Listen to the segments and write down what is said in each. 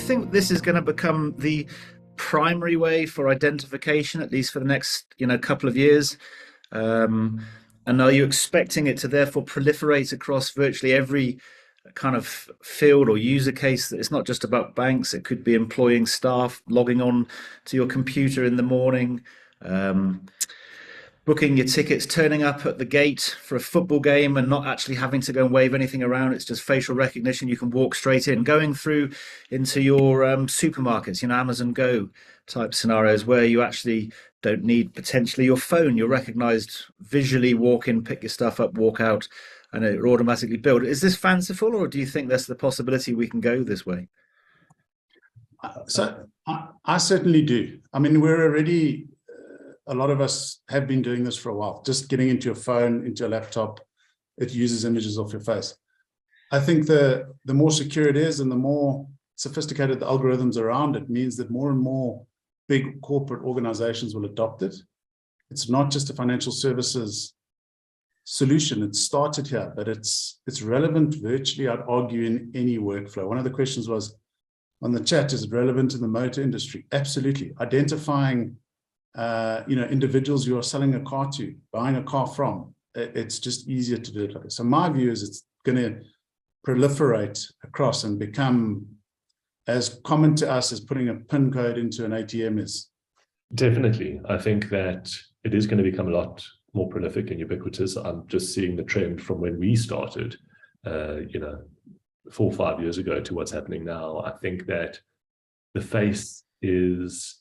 think this is going to become the primary way for identification, at least for the next, couple of years? And are you expecting it to therefore proliferate across virtually every kind of field or user case? That it's not just about banks, it could be employing staff, logging on to your computer in the morning, booking your tickets, turning up at the gate for a football game and not actually having to go and wave anything around. It's just facial recognition. You can walk straight in, going through into your supermarkets, Amazon Go type scenarios where you actually don't need potentially your phone. You're recognized visually, walk in, pick your stuff up, walk out, and it will automatically build. Is this fanciful, or do you think there's the possibility we can go this way? So I certainly do. I mean, we're already, a lot of us have been doing this for a while, just getting into your phone, into your laptop, it uses images of your face. I think the more secure it is and the more sophisticated the algorithms around it means that more and more big corporate organizations will adopt it. It's not just a financial services solution. It started here, but it's relevant virtually, I'd argue, in any workflow. One of the questions was on the chat, is it relevant in the motor industry? Absolutely. Identifying individuals you are selling a car to, buying a car from, it's just easier to do it like this. So my view is it's going to proliferate across and become as common to us as putting a PIN code into an ATM is. Definitely. I think that it is going to become a lot more prolific and ubiquitous. I'm just seeing the trend from when we started, 4 or 5 years ago to what's happening now. I think that the face is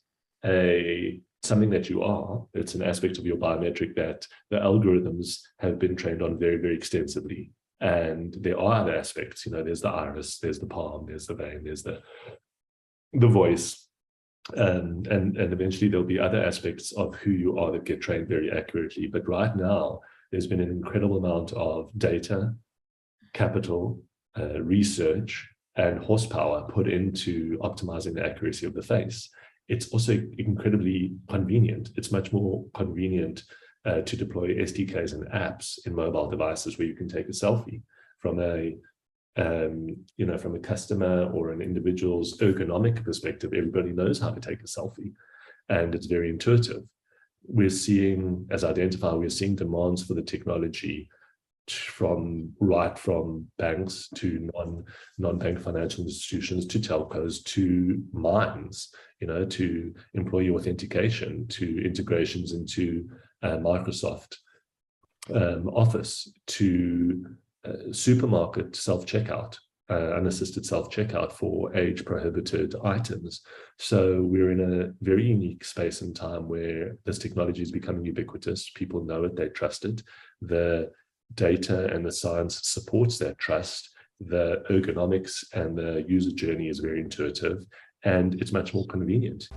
something that you are. It's an aspect of your biometric that the algorithms have been trained on very, very extensively. And there are other aspects, there's the iris, there's the palm, there's the vein, there's the voice. And eventually there'll be other aspects of who you are that get trained very accurately. But right now, there's been an incredible amount of data, capital, research, and horsepower put into optimizing the accuracy of the face. It's also incredibly convenient. It's much more convenient to deploy SDKs and apps in mobile devices where you can take a selfie from a customer or an individual's ergonomic perspective. Everybody knows how to take a selfie, and it's very intuitive. We're seeing, as iiDENTIFii, we're seeing demands for the technology from banks to non-bank financial institutions, to telcos, to mines, to employee authentication, to integrations into Microsoft Office, to supermarket self-checkout, unassisted self-checkout for age-prohibited items. So we're in a very unique space and time where this technology is becoming ubiquitous. People know it, they trust it. The data and the science supports that trust. The ergonomics and the user journey is very intuitive, and it's much more convenient.